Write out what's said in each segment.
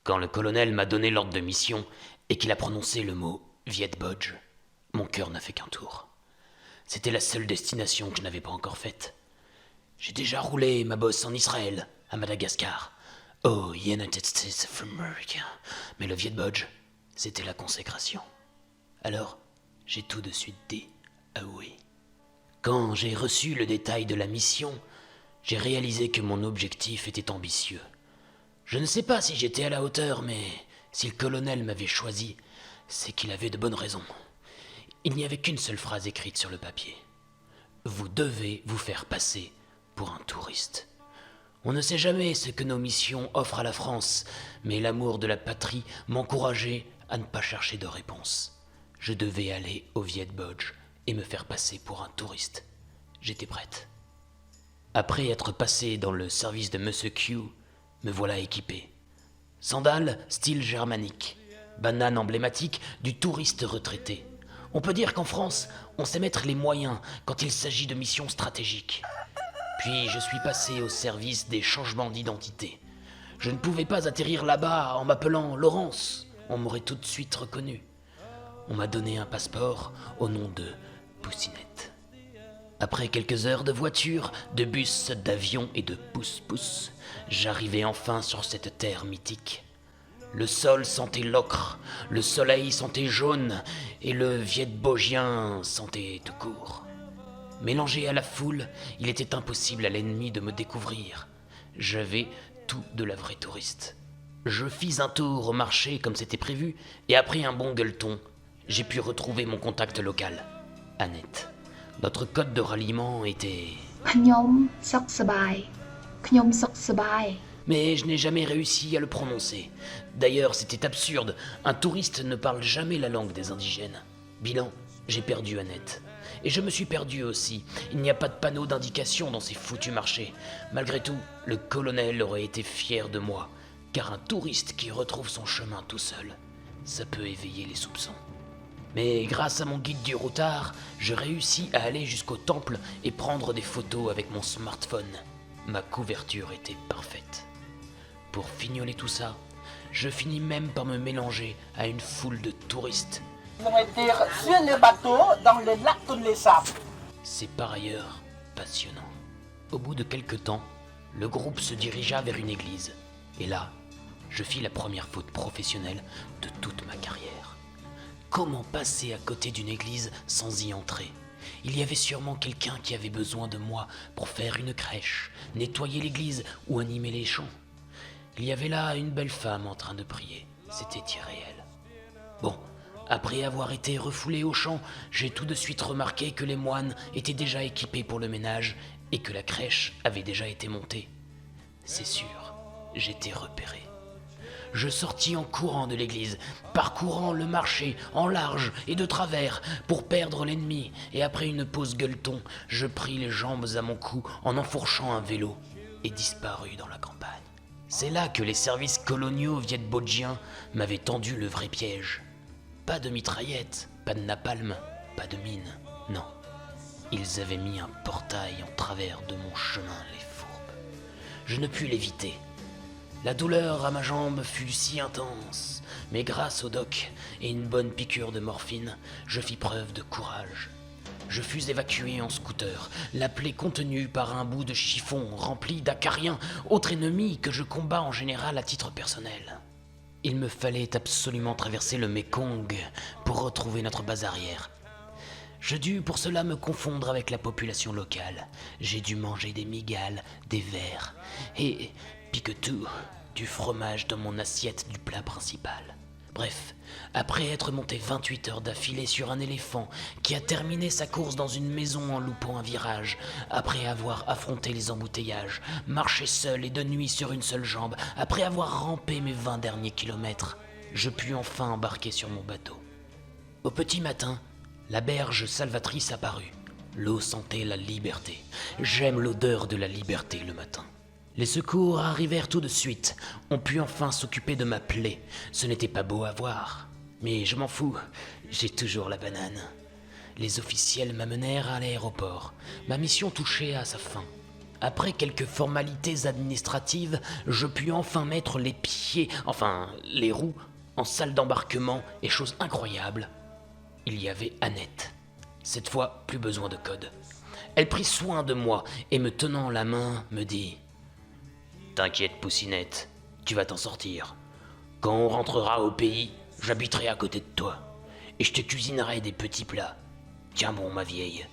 Quand le colonel m'a donné l'ordre de mission et qu'il a prononcé le mot Viet Bodge, mon cœur n'a fait qu'un tour. C'était la seule destination que je n'avais pas encore faite. J'ai déjà roulé ma bosse en Israël, à Madagascar, au United States of America. Mais le Viet Bodge, c'était la consécration. Alors, j'ai tout de suite dit ah oui. Quand j'ai reçu le détail de la mission, j'ai réalisé que mon objectif était ambitieux. Je ne sais pas si j'étais à la hauteur, mais si le colonel m'avait choisi, c'est qu'il avait de bonnes raisons. Il n'y avait qu'une seule phrase écrite sur le papier. Vous devez vous faire passer pour un touriste. On ne sait jamais ce que nos missions offrent à la France, mais l'amour de la patrie m'encourageait à ne pas chercher de réponse. Je devais aller au Viet Bodge et me faire passer pour un touriste. J'étais prête. Après être passé dans le service de Monsieur Q, me voilà équipé. Sandales style germanique, banane emblématique du touriste retraité. On peut dire qu'en France, on sait mettre les moyens quand il s'agit de missions stratégiques. Puis je suis passé au service des changements d'identité. Je ne pouvais pas atterrir là-bas en m'appelant Laurence. On m'aurait tout de suite reconnu. On m'a donné un passeport au nom de Poussinette. Après quelques heures de voiture, de bus, d'avion et de pousse-pousse, j'arrivais enfin sur cette terre mythique. Le sol sentait l'ocre, le soleil sentait jaune, et le vietbogien sentait tout court. Mélangé à la foule, il était impossible à l'ennemi de me découvrir. J'avais tout de la vraie touriste. Je fis un tour au marché comme c'était prévu, et après un bon gueuleton, j'ai pu retrouver mon contact local, Annette. Notre code de ralliement était... Knyom sok sabai. Knyom sok sabai. Mais je n'ai jamais réussi à le prononcer. D'ailleurs, c'était absurde. Un touriste ne parle jamais la langue des indigènes. Bilan, j'ai perdu Annette. Et je me suis perdu aussi. Il n'y a pas de panneau d'indication dans ces foutus marchés. Malgré tout, le colonel aurait été fier de moi. Car un touriste qui retrouve son chemin tout seul, ça peut éveiller les soupçons. Mais grâce à mon guide du routard, je réussis à aller jusqu'au temple et prendre des photos avec mon smartphone. Ma couverture était parfaite. Pour fignoler tout ça, je finis même par me mélanger à une foule de touristes. Ils ont été sur le bateau dans le lac Tonlé Sap. C'est par ailleurs passionnant. Au bout de quelques temps, le groupe se dirigea vers une église. Et là, je fis la première faute professionnelle de toute ma carrière. Comment passer à côté d'une église sans y entrer ? Il y avait sûrement quelqu'un qui avait besoin de moi pour faire une crèche, nettoyer l'église ou animer les chants. Il y avait là une belle femme en train de prier. C'était irréel. Bon, après avoir été refoulé au champ, j'ai tout de suite remarqué que les moines étaient déjà équipés pour le ménage et que la crèche avait déjà été montée. C'est sûr, j'étais repéré. Je sortis en courant de l'église, parcourant le marché en large et de travers pour perdre l'ennemi, et après une pause gueuleton, je pris les jambes à mon cou en enfourchant un vélo et disparus dans la campagne. C'est là que les services coloniaux vietbodgiens m'avaient tendu le vrai piège. Pas de mitraillettes, pas de napalm, pas de mine, non. Ils avaient mis un portail en travers de mon chemin, les fourbes. Je ne pus l'éviter. La douleur à ma jambe fut si intense, mais grâce au doc et une bonne piqûre de morphine, je fis preuve de courage. Je fus évacué en scooter, la plaie contenue par un bout de chiffon rempli d'acariens, autre ennemi que je combats en général à titre personnel. Il me fallait absolument traverser le Mekong pour retrouver notre base arrière. Je dus pour cela me confondre avec la population locale. J'ai dû manger des migales, des vers et, pique-tout, du fromage dans mon assiette du plat principal. Bref, après être monté 28 heures d'affilée sur un éléphant qui a terminé sa course dans une maison en loupant un virage, après avoir affronté les embouteillages, marché seul et de nuit sur une seule jambe, après avoir rampé mes 20 derniers kilomètres, je pus enfin embarquer sur mon bateau. Au petit matin, la berge salvatrice apparut. L'eau sentait la liberté. J'aime l'odeur de la liberté le matin. Les secours arrivèrent tout de suite. On put enfin s'occuper de ma plaie. Ce n'était pas beau à voir. Mais je m'en fous, j'ai toujours la banane. Les officiels m'amenèrent à l'aéroport. Ma mission touchait à sa fin. Après quelques formalités administratives, je pus enfin mettre les pieds, enfin les roues, en salle d'embarquement et chose incroyable, il y avait Annette. Cette fois, plus besoin de code. Elle prit soin de moi et me tenant la main, me dit « T'inquiète, Poussinette, tu vas t'en sortir. Quand on rentrera au pays, j'habiterai à côté de toi et je te cuisinerai des petits plats. Tiens bon, ma vieille. »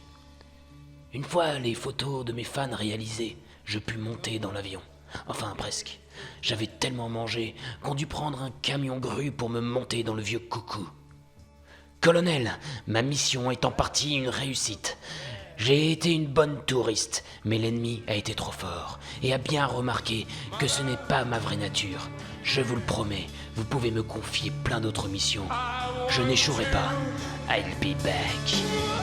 Une fois les photos de mes fans réalisées, je pus monter dans l'avion. Enfin, presque. J'avais tellement mangé qu'on dut prendre un camion grue pour me monter dans le vieux coucou. Colonel, ma mission est en partie une réussite. J'ai été une bonne touriste, mais l'ennemi a été trop fort et a bien remarqué que ce n'est pas ma vraie nature. Je vous le promets, vous pouvez me confier plein d'autres missions. Je n'échouerai pas. I'll be back.